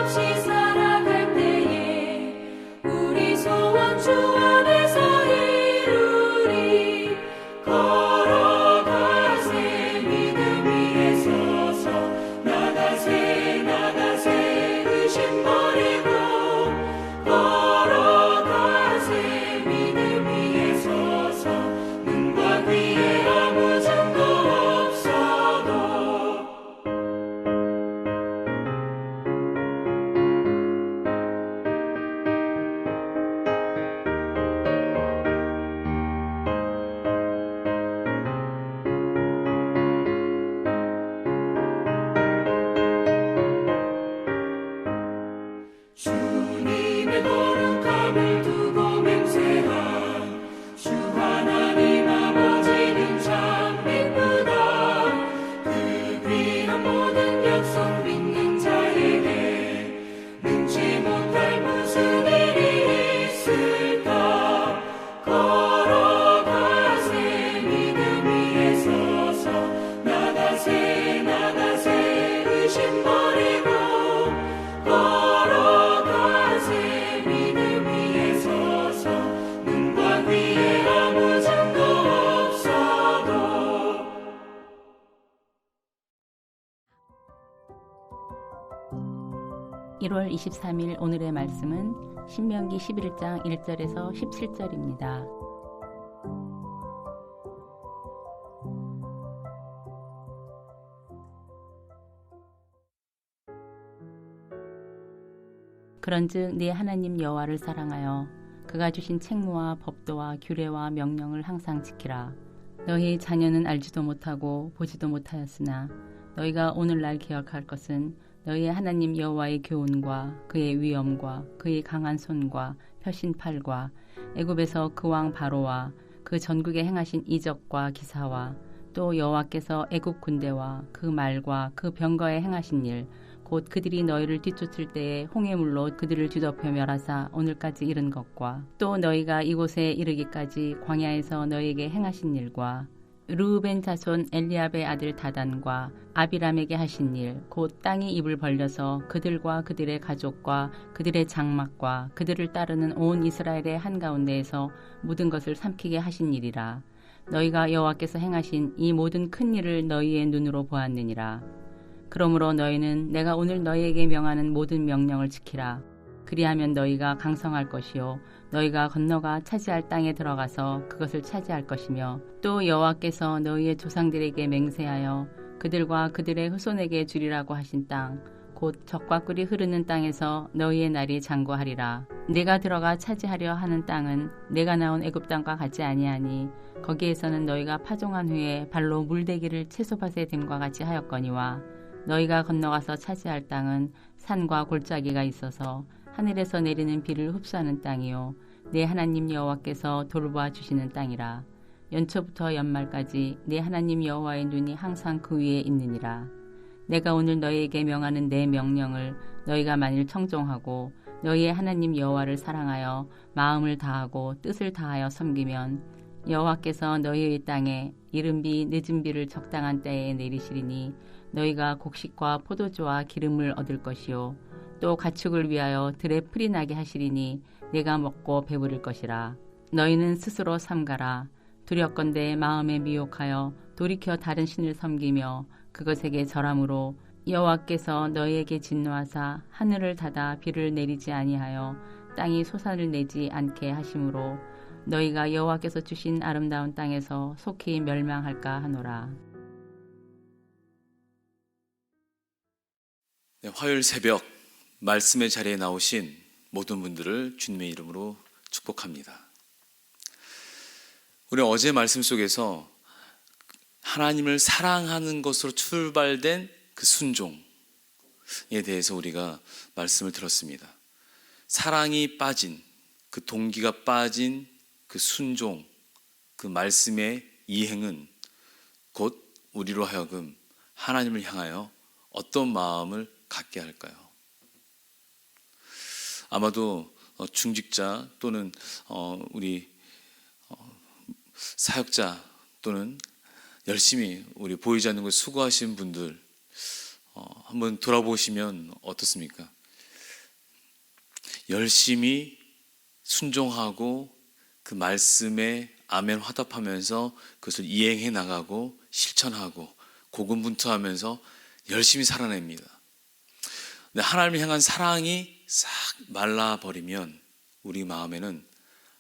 없이 살아갈 때에 우리 소원 주 안에서 이루리. 걸어가세 믿음 위에 서서 나가세 나가세 의심 버리고 걸어가세 믿음 위에 서서 눈과 귀에 아무 증거 없어도 '주님의 거룩함을 두고 맹세한 주 하나님 아버지는 참 기쁘다. 그 귀한 모든 약속 믿는 자에게 능치 못할 무슨 일이 있을까. 걸어가세 믿음 위에 서서 나가세 나가세 의심 버리고 걸어가세 믿음 위에 서서 눈과 귀에 아무 증거 없어도 1월 23일 오늘의 말씀은 신명기 11장 1절에서 17절입니다. 그런즉 네 하나님 여호와를 사랑하여 그가 주신 책무와 법도와 규례와 명령을 항상 지키라. 너희 자녀는 알지도 못하고 보지도 못하였으나 너희가 오늘날 기억할 것은 너희의 하나님 여호와의 교훈과 그의 위엄과 그의 강한 손과 펴신 팔과 애굽에서 그 왕 바로와 그 전국에 행하신 이적과 기사와 또 여호와께서 애굽 군대와 그 말과 그 병거에 행하신 일 곧 그들이 너희를 뒤쫓을 때에 홍해물로 그들을 뒤덮여 멸하사 오늘까지 이른 것과 또 너희가 이곳에 이르기까지 광야에서 너희에게 행하신 일과 르우벤 자손 엘리압의 아들 다단과 아비람에게 하신 일 곧 땅이 입을 벌려서 그들과 그들의 가족과 그들의 장막과 그들을 따르는 온 이스라엘의 한가운데에서 모든 것을 삼키게 하신 일이라. 너희가 여호와께서 행하신 이 모든 큰 일을 너희의 눈으로 보았느니라. 그러므로 너희는 내가 오늘 너희에게 명하는 모든 명령을 지키라. 그리하면 너희가 강성할 것이요 너희가 건너가 차지할 땅에 들어가서 그것을 차지할 것이며 또 여호와께서 너희의 조상들에게 맹세하여 그들과 그들의 후손에게 주리라고 하신 땅 곧 젖과 꿀이 흐르는 땅에서 너희의 날이 장구하리라. 내가 들어가 차지하려 하는 땅은 내가 나온 애굽 땅과 같지 아니하니 거기에서는 너희가 파종한 후에 발로 물대기를 채소밭에 됨과 같이 하였거니와 너희가 건너가서 차지할 땅은 산과 골짜기가 있어서 하늘에서 내리는 비를 흡수하는 땅이요 내 하나님 여호와께서 돌보아 주시는 땅이라. 연초부터 연말까지 내 하나님 여호와의 눈이 항상 그 위에 있느니라. 내가 오늘 너희에게 명하는 내 명령을 너희가 만일 청종하고 너희의 하나님 여호와를 사랑하여 마음을 다하고 뜻을 다하여 섬기면 여호와께서 너희의 땅에 이른 비 늦은 비를 적당한 때에 내리시리니 너희가 곡식과 포도주와 기름을 얻을 것이요 또 가축을 위하여 들에 풀이 나게 하시리니 내가 먹고 배부를 것이라. 너희는 스스로 삼가라. 두렵건대 마음에 미혹하여 돌이켜 다른 신을 섬기며 그것에게 절함으로 여호와께서 너희에게 진노하사 하늘을 닫아 비를 내리지 아니하여 땅이 소산을 내지 않게 하심으로 너희가 여호와께서 주신 아름다운 땅에서 속히 멸망할까 하노라. 네, 화요일 새벽 말씀의 자리에 나오신 모든 분들을 주님의 이름으로 축복합니다. 우리 어제 말씀 속에서 하나님을 사랑하는 것으로 출발된 그 순종에 대해서 우리가 말씀을 들었습니다. 사랑이 빠진 그 동기가 빠진 그 순종, 그 말씀의 이행은 곧 우리로 하여금 하나님을 향하여 어떤 마음을 갖게 할까요? 아마도 중직자 또는 우리 사역자 또는 열심히 우리 보이지 않는 것에 수고하신 분들 한번 돌아보시면 어떻습니까? 열심히 순종하고 그 말씀에 아멘 화답하면서 그것을 이행해 나가고 실천하고 고군분투하면서 열심히 살아냅니다. 근데 하나님을 향한 사랑이 싹 말라버리면 우리 마음에는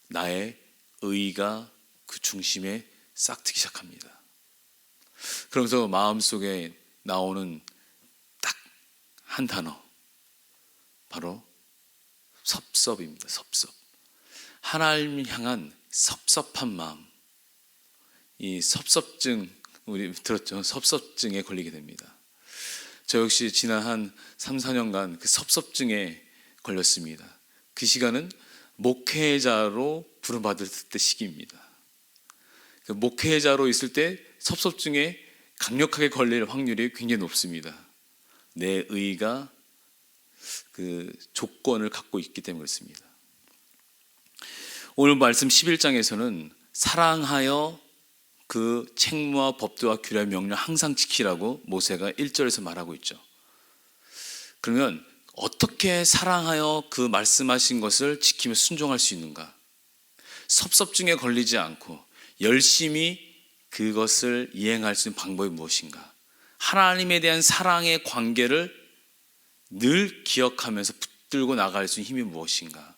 나의 의의가 그 중심에 싹 트기 시작합니다. 그러면서 마음속에 나오는 딱 한 단어, 바로 섭섭입니다. 섭섭. 하나님을 향한 섭섭한 마음. 이 섭섭증, 우리 들었죠? 섭섭증에 걸리게 됩니다. 저 역시 지난 한 3, 4년간 그 섭섭증에 걸렸습니다. 그 시간은 목회자로 부름받을 때 시기입니다. 그 목회자로 있을 때 섭섭증에 강력하게 걸릴 확률이 굉장히 높습니다. 내 의가 그 조건을 갖고 있기 때문에 그렇습니다. 오늘 말씀 11장에서는 사랑하여 그 책무와 법도와 규례와 명령 항상 지키라고 모세가 1절에서 말하고 있죠. 그러면 어떻게 사랑하여 그 말씀하신 것을 지키며 순종할 수 있는가? 섭섭증에 걸리지 않고 열심히 그것을 이행할 수 있는 방법이 무엇인가? 하나님에 대한 사랑의 관계를 늘 기억하면서 붙들고 나갈 수 있는 힘이 무엇인가?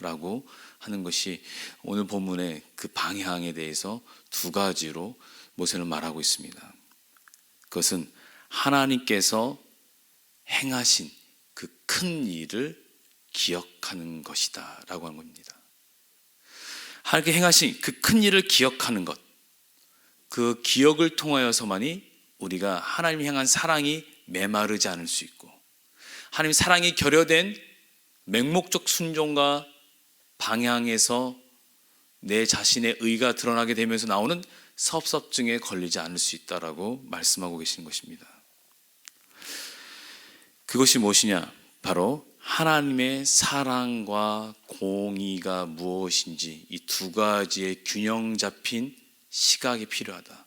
라고 하는 것이 오늘 본문의 그 방향에 대해서 두 가지로 모세는 말하고 있습니다. 그것은 하나님께서 행하신 그 큰 일을 기억하는 것이다 라고 하는 겁니다. 하나님께 행하신 그 큰 일을 기억하는 것, 그 기억을 통하여서만이 우리가 하나님 향한 사랑이 메마르지 않을 수 있고 하나님 사랑이 결여된 맹목적 순종과 방향에서 내 자신의 의가 드러나게 되면서 나오는 섭섭증에 걸리지 않을 수 있다라고 말씀하고 계시는 것입니다. 그것이 무엇이냐? 바로 하나님의 사랑과 공의가 무엇인지 이 두 가지의 균형 잡힌 시각이 필요하다.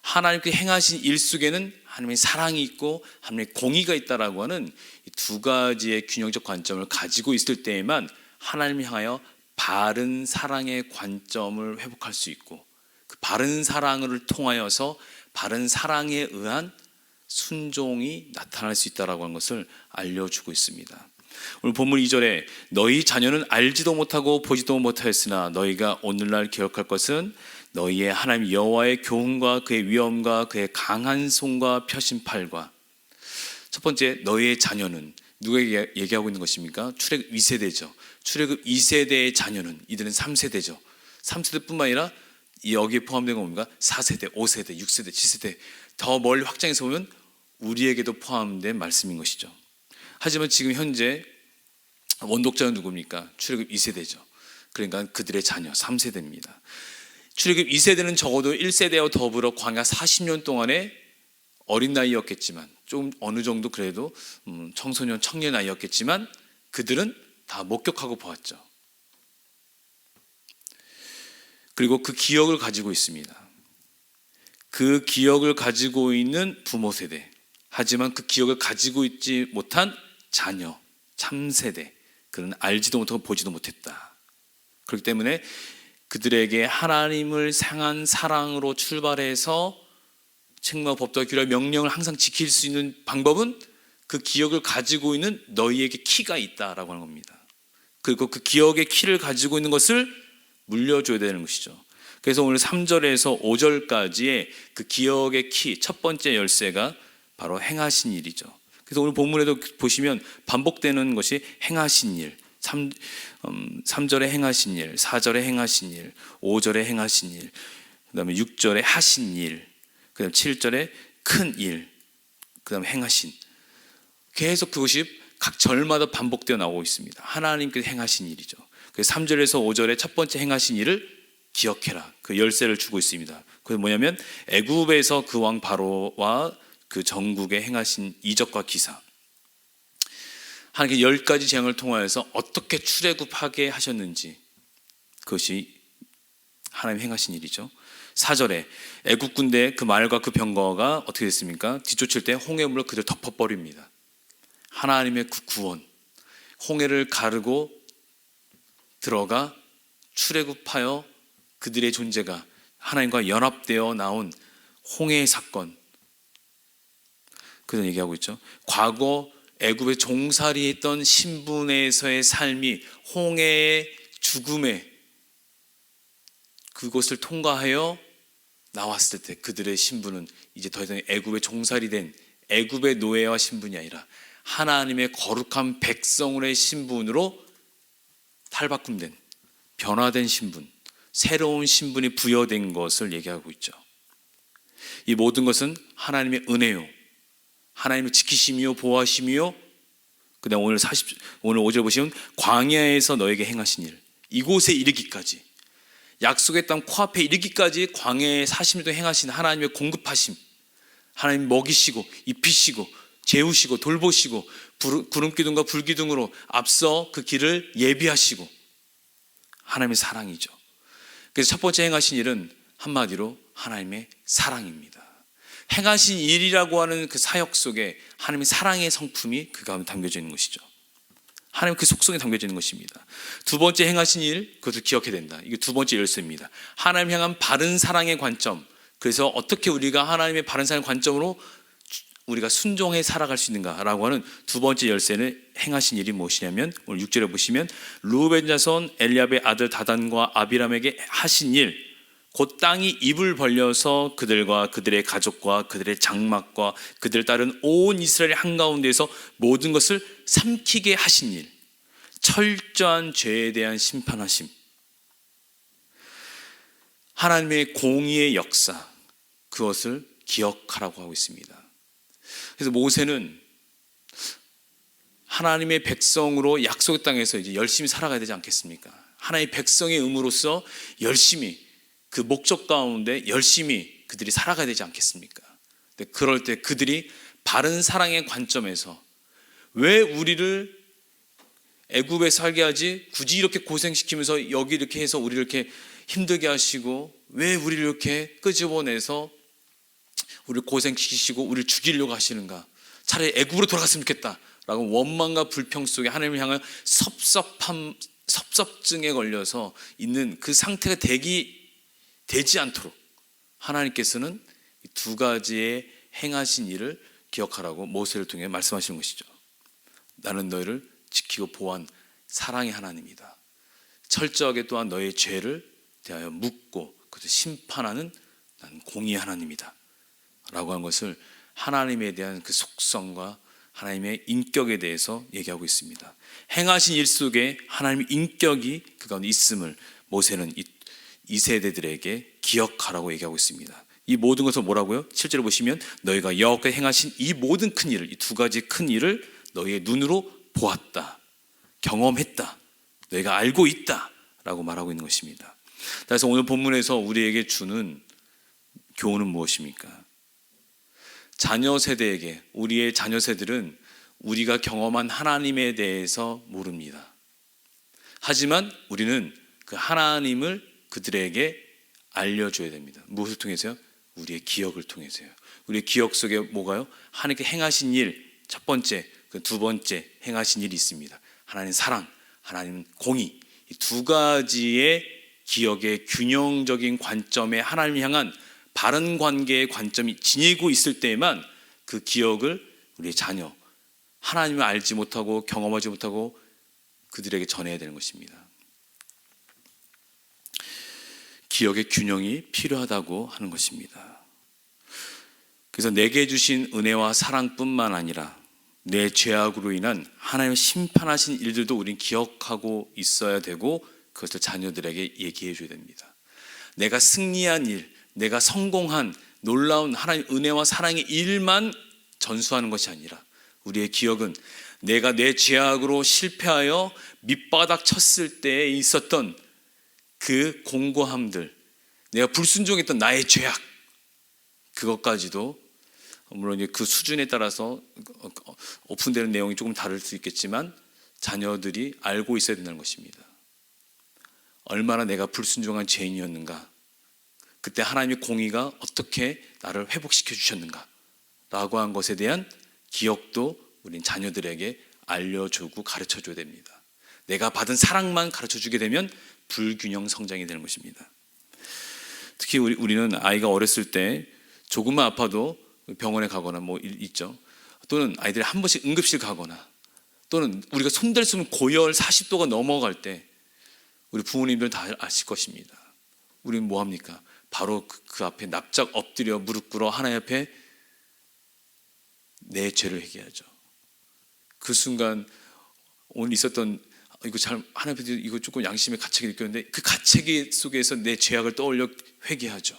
하나님께 행하신 일 속에는 하나님의 사랑이 있고 하나님의 공의가 있다라고 하는 이 두 가지의 균형적 관점을 가지고 있을 때에만 하나님을 향하여 바른 사랑의 관점을 회복할 수 있고 그 바른 사랑을 통하여서 바른 사랑에 의한 순종이 나타날 수 있다라고 하는 것을 알려주고 있습니다. 오늘 본문 2절에 너희 자녀는 알지도 못하고 보지도 못하였으나 너희가 오늘날 기억할 것은 너희의 하나님 여호와의 교훈과 그의 위엄과 그의 강한 손과 펴신 팔과. 첫 번째, 너희의 자녀는 누구에게 얘기하고 있는 것입니까? 출애굽 2세대죠. 출애굽 2세대의 자녀는 이들은 3세대죠. 3세대뿐만 아니라 여기에 포함된 건 뭡니까? 4세대, 5세대, 6세대, 7세대 더 멀리 확장해서 보면 우리에게도 포함된 말씀인 것이죠. 하지만 지금 현재 원독자는 누굽니까? 출애굽 2세대죠. 그러니까 그들의 자녀 3세대입니다. 출애굽 2세대는 적어도 1세대와 더불어 광야 40년 동안에 어린 나이였겠지만 좀 어느 정도 그래도 청소년, 청년 나이였겠지만 그들은 다 목격하고 보았죠. 그리고 그 기억을 가지고 있습니다. 그 기억을 가지고 있는 부모 세대, 하지만 그 기억을 가지고 있지 못한 자녀, 참세대, 그는 알지도 못하고 보지도 못했다. 그렇기 때문에 그들에게 하나님을 향한 사랑으로 출발해서 책무와 법도와 규례와 명령을 항상 지킬 수 있는 방법은 그 기억을 가지고 있는 너희에게 키가 있다라고 하는 겁니다. 그리고 그 기억의 키를 가지고 있는 것을 물려줘야 되는 것이죠. 그래서 오늘 3절에서 5절까지의 그 기억의 키, 첫 번째 열쇠가 바로 행하신 일이죠. 그래서 오늘 본문에도 보시면 반복되는 것이 행하신 일, 3절에 행하신 일, 4절에 행하신 일, 5절에 행하신 일, 그 다음에 6절에 하신 일, 그 다음에 7절에 큰 일, 그 다음에 행하신. 계속 그것이 각 절마다 반복되어 나오고 있습니다. 하나님께서 행하신 일이죠. 그래서 3절에서 5절에 첫 번째 행하신 일을 기억해라. 그 열쇠를 주고 있습니다. 그게 뭐냐면 애굽에서 그 왕 바로와 그 전국에 행하신 이적과 기사. 하나님께 10가지 재앙을 통하여서 어떻게 출애굽하게 하셨는지 그것이 하나님 행하신 일이죠. 4절에 애굽 군대 그 말과 그 병거가 어떻게 됐습니까? 뒤쫓을 때 홍해물로 그대로 덮어버립니다. 하나님의 그 구원, 홍해를 가르고 들어가 출애굽하여 그들의 존재가 하나님과 연합되어 나온 홍해의 사건, 그런 얘기하고 있죠. 과거 애굽의 종살이했던 신분에서의 삶이 홍해의 죽음에 그곳을 통과하여 나왔을 때 그들의 신분은 이제 더 이상 애굽의 종살이 된 애굽의 노예와 신분이 아니라 하나님의 거룩한 백성의 신분으로 탈바꿈된, 변화된 신분, 새로운 신분이 부여된 것을 얘기하고 있죠. 이 모든 것은 하나님의 은혜요, 하나님의 지키심이요, 보호하심이요, 그 다음 오늘 5절 보시면 광야에서 너에게 행하신 일, 이곳에 이르기까지, 약속의 땅 코앞에 이르기까지 광야에 40일 동안 행하신 하나님의 공급하심, 하나님 먹이시고 입히시고 재우시고 돌보시고 구름기둥과 불기둥으로 앞서 그 길을 예비하시고 하나님의 사랑이죠. 그래서 첫 번째 행하신 일은 한마디로 하나님의 사랑입니다. 행하신 일이라고 하는 그 사역 속에 하나님의 사랑의 성품이 그 가운데 담겨져 있는 것이죠. 하나님 그 속성에 담겨져 있는 것입니다. 두 번째 행하신 일, 그것을 기억해야 된다. 이게 두 번째 열쇠입니다. 하나님 향한 바른 사랑의 관점. 그래서 어떻게 우리가 하나님의 바른 사랑의 관점으로 우리가 순종해 살아갈 수 있는가라고 하는 두 번째 열쇠는 행하신 일이 무엇이냐면 오늘 6절에 보시면 르우벤 자손 엘리압의 아들 다단과 아비람에게 하신 일, 곧 땅이 입을 벌려서 그들과 그들의 가족과 그들의 장막과 그들을 따른 온 이스라엘 한가운데에서 모든 것을 삼키게 하신 일, 철저한 죄에 대한 심판하심, 하나님의 공의의 역사, 그것을 기억하라고 하고 있습니다. 그래서 모세는 하나님의 백성으로 약속의 땅에서 이제 열심히 살아가야 되지 않겠습니까? 하나님의 백성의 의무로서 열심히 그 목적 가운데 열심히 그들이 살아가야 되지 않겠습니까? 근데 그럴 때 그들이 바른 사랑의 관점에서 왜 우리를 애굽에 살게 하지? 굳이 이렇게 고생시키면서 여기 이렇게 해서 우리를 이렇게 힘들게 하시고 왜 우리를 이렇게 끄집어내서 우리를 고생시키시고 우리를 죽이려고 하시는가? 차라리 애굽으로 돌아갔으면 좋겠다 라고 원망과 불평 속에 하나님을 향한 섭섭증에 걸려서 있는 그 상태가 되지 않도록 하나님께서는 이 두 가지의 행하신 일을 기억하라고 모세를 통해 말씀하시는 것이죠. 나는 너희를 지키고 보호한 사랑의 하나님이다. 철저하게 또한 너의 죄를 대하여 묻고 그것을 심판하는 나는 공의의 하나님이다 라고 하는 것을 하나님에 대한 그 속성과 하나님의 인격에 대해서 얘기하고 있습니다. 행하신 일 속에 하나님의 인격이 그 가운데 있음을 모세는 이 세대들에게 기억하라고 얘기하고 있습니다. 이 모든 것을 뭐라고요? 실제로 보시면 너희가 여호와께 행하신 이 모든 큰 일을, 이 두 가지 큰 일을 너희의 눈으로 보았다, 경험했다, 너희가 알고 있다 라고 말하고 있는 것입니다. 그래서 오늘 본문에서 우리에게 주는 교훈은 무엇입니까? 자녀 세대에게, 우리의 자녀 세대들은 우리가 경험한 하나님에 대해서 모릅니다. 하지만 우리는 그 하나님을 그들에게 알려줘야 됩니다. 무엇을 통해서요? 우리의 기억을 통해서요. 우리의 기억 속에 뭐가요? 하나님께 행하신 일, 첫 번째, 그 두 번째 행하신 일이 있습니다. 하나님 사랑, 하나님 공의, 이 두 가지의 기억의 균형적인 관점에 하나님을 향한 바른 관계의 관점이 지니고 있을 때에만 그 기억을 우리의 자녀, 하나님을 알지 못하고 경험하지 못하고 그들에게 전해야 되는 것입니다. 기억의 균형이 필요하다고 하는 것입니다. 그래서 내게 주신 은혜와 사랑뿐만 아니라 내 죄악으로 인한 하나님의 심판하신 일들도 우리는 기억하고 있어야 되고 그것을 자녀들에게 얘기해 줘야 됩니다. 내가 승리한 일, 내가 성공한 놀라운 하나님의 은혜와 사랑의 일만 전수하는 것이 아니라 우리의 기억은 내가 내 죄악으로 실패하여 밑바닥 쳤을 때에 있었던 그 공고함들, 내가 불순종했던 나의 죄악, 그것까지도 물론 이제 그 수준에 따라서 오픈되는 내용이 조금 다를 수 있겠지만 자녀들이 알고 있어야 된다는 것입니다. 얼마나 내가 불순종한 죄인이었는가, 그때 하나님의 공의가 어떻게 나를 회복시켜 주셨는가 라고 한 것에 대한 기억도 우린 자녀들에게 알려주고 가르쳐줘야 됩니다. 내가 받은 사랑만 가르쳐주게 되면 불균형 성장이 되는 것입니다. 특히 우리는 아이가 어렸을 때 조금만 아파도 병원에 가거나 뭐 있죠. 또는 아이들이 한 번씩 응급실 가거나, 또는 우리가 손댈 수 없는 고열 40도가 넘어갈 때 우리 부모님들 다 아실 것입니다. 우리는 뭐 합니까? 바로 그 앞에 납작 엎드려 무릎 꿇어 하나님 앞에 내 죄를 회개하죠. 그 순간 오늘 있었던 이거 잘 하나님 앞에 이거 조금 양심의 가책이 느꼈는데 그 가책이 속에서 내 죄악을 떠올려 회개하죠.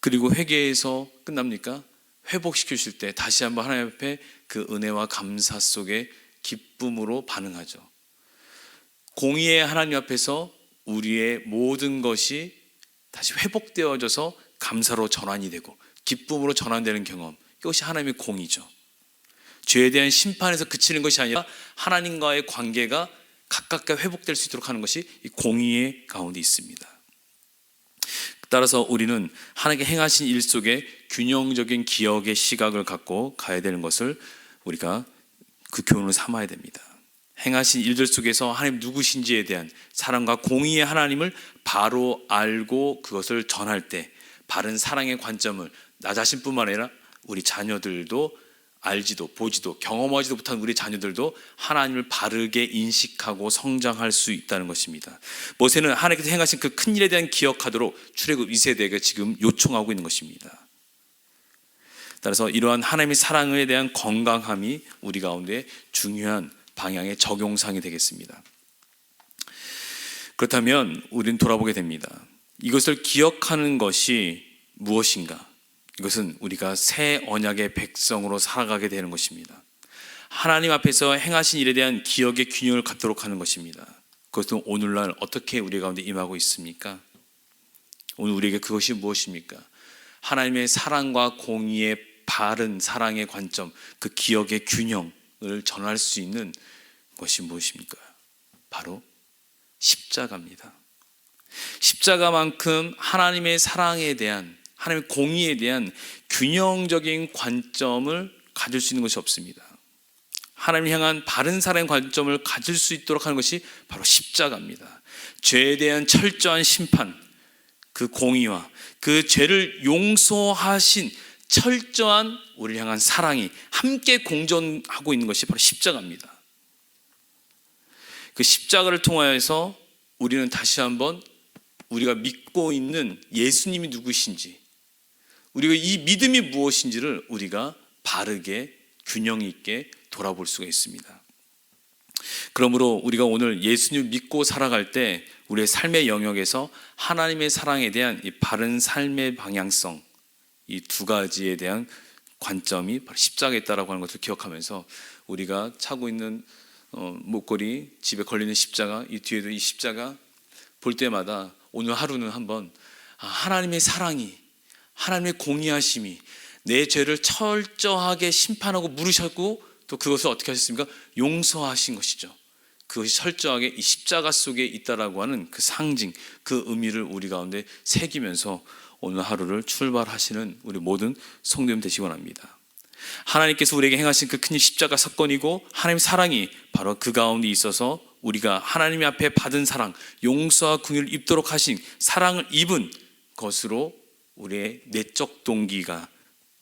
그리고 회개해서 끝납니까? 회복시키실 때 다시 한번 하나님 앞에 그 은혜와 감사 속에 기쁨으로 반응하죠. 공의의 하나님 앞에서 우리의 모든 것이 다시 회복되어져서 감사로 전환이 되고 기쁨으로 전환되는 경험, 이것이 하나님의 공의죠. 죄에 대한 심판에서 그치는 것이 아니라 하나님과의 관계가 가깝게 회복될 수 있도록 하는 것이 이 공의의 가운데 있습니다. 따라서 우리는 하나님께 행하신 일 속에 균형적인 기억의 시각을 갖고 가야 되는 것을 우리가 그 교훈을 삼아야 됩니다. 행하신 일들 속에서 하나님 누구신지에 대한 사랑과 공의의 하나님을 바로 알고 그것을 전할 때 바른 사랑의 관점을 나 자신뿐만 아니라 우리 자녀들도 알지도 보지도 경험하지도 못한 우리 자녀들도 하나님을 바르게 인식하고 성장할 수 있다는 것입니다. 모세는 하나님께서 행하신 그 큰 일에 대한 기억하도록 출애굽 2세대에게 지금 요청하고 있는 것입니다. 따라서 이러한 하나님의 사랑에 대한 건강함이 우리 가운데 중요한 방향의 적용상이 되겠습니다. 그렇다면 우리는 돌아보게 됩니다. 이것을 기억하는 것이 무엇인가? 이것은 우리가 새 언약의 백성으로 살아가게 되는 것입니다. 하나님 앞에서 행하신 일에 대한 기억의 균형을 갖도록 하는 것입니다. 그것은 오늘날 어떻게 우리 가운데 임하고 있습니까? 오늘 우리에게 그것이 무엇입니까? 하나님의 사랑과 공의의 바른 사랑의 관점, 그 기억의 균형을 전할 수 있는 것이 무엇입니까? 바로 십자가입니다. 십자가만큼 하나님의 사랑에 대한, 하나님의 공의에 대한 균형적인 관점을 가질 수 있는 것이 없습니다. 하나님을 향한 바른 사랑의 관점을 가질 수 있도록 하는 것이 바로 십자가입니다. 죄에 대한 철저한 심판, 그 공의와 그 죄를 용서하신 철저한 우리를 향한 사랑이 함께 공존하고 있는 것이 바로 십자가입니다. 그 십자가를 통하여서 우리는 다시 한번 우리가 믿고 있는 예수님이 누구신지, 우리가 이 믿음이 무엇인지를 우리가 바르게 균형 있게 돌아볼 수가 있습니다. 그러므로 우리가 오늘 예수님을 믿고 살아갈 때 우리의 삶의 영역에서 하나님의 사랑에 대한 이 바른 삶의 방향성, 이 두 가지에 대한 관점이 바로 십자가에 있다라고 하는 것을 기억하면서 우리가 차고 있는 목걸이, 집에 걸리는 십자가, 이 뒤에도 이 십자가 볼 때마다 오늘 하루는 한번 하나님의 사랑이, 하나님의 공의하심이 내 죄를 철저하게 심판하고 물으셨고 또 그것을 어떻게 하셨습니까? 용서하신 것이죠. 그것이 철저하게 이 십자가 속에 있다라고 하는 그 상징, 그 의미를 우리 가운데 새기면서 오늘 하루를 출발하시는 우리 모든 성도님 되시기 원합니다. 하나님께서 우리에게 행하신 그 큰 십자가 사건이고 하나님의 사랑이 바로 그 가운데 있어서 우리가 하나님 앞에 받은 사랑, 용서와 긍휼을 입도록 하신 사랑을 입은 것으로 우리의 내적 동기가,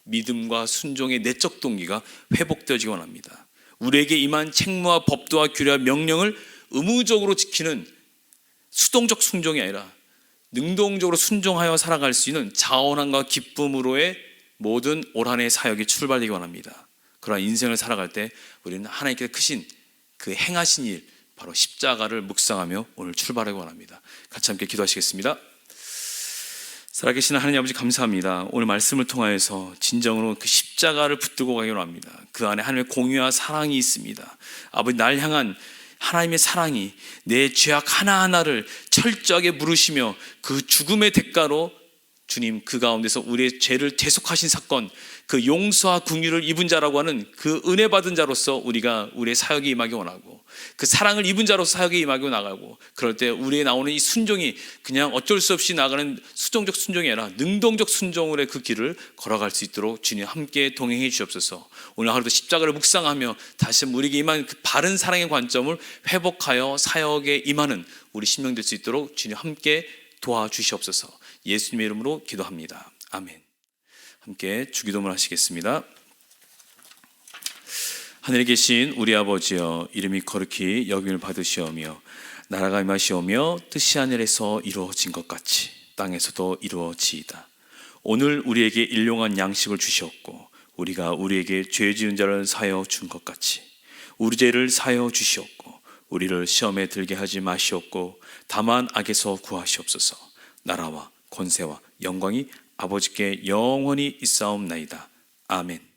믿음과 순종의 내적 동기가 회복되어지기 원합니다. 우리에게 임한 책무와 법도와 규례와 명령을 의무적으로 지키는 수동적 순종이 아니라 능동적으로 순종하여 살아갈 수 있는 자원함과 기쁨으로의 모든 올 한 해의 사역이 출발되기 원합니다. 그러나 인생을 살아갈 때 우리는 하나님께서 크신 그 행하신 일, 바로 십자가를 묵상하며 오늘 출발하기 원합니다. 같이 함께 기도하시겠습니다. 살아계신 하나님 아버지 감사합니다. 오늘 말씀을 통하여서 진정으로 그 십자가를 붙들고 가기 원합니다. 그 안에 하나님의 공의와 사랑이 있습니다. 아버지, 날 향한 하나님의 사랑이 내 죄악 하나하나를 철저하게 물으시며 그 죽음의 대가로 주님, 그 가운데서 우리의 죄를 대속하신 사건, 그 용서와 긍휼을 입은 자라고 하는 그 은혜 받은 자로서 우리가 우리의 사역에 임하기 원하고, 그 사랑을 입은 자로서 사역에 임하기 나가고, 그럴 때 우리의 나오는 이 순종이 그냥 어쩔 수 없이 나가는 수동적 순종이 아니라 능동적 순종으로의 그 길을 걸어갈 수 있도록 주님 함께 동행해 주옵소서. 오늘 하루도 십자가를 묵상하며 다시 우리에게 임한 그 바른 사랑의 관점을 회복하여 사역에 임하는 우리 신명 될 수 있도록 주님 함께 도와주시옵소서. 예수님의 이름으로 기도합니다. 아멘. 함께 주기도문 하시겠습니다. 하늘에 계신 우리 아버지여, 이름이 거룩히 여김을 받으시오며 나라가 임하시오며 뜻이 하늘에서 이루어진 것 같이 땅에서도 이루어지이다. 오늘 우리에게 일용할 양식을 주시옵고 우리가 우리에게 죄 지은 자를 사하여 준 것 같이 우리 죄를 사하여 주시옵고 우리를 시험에 들게 하지 마시옵고 다만 악에서 구하시옵소서. 나라와 권세와 영광이 아버지께 영원히 있사옵나이다. 아멘.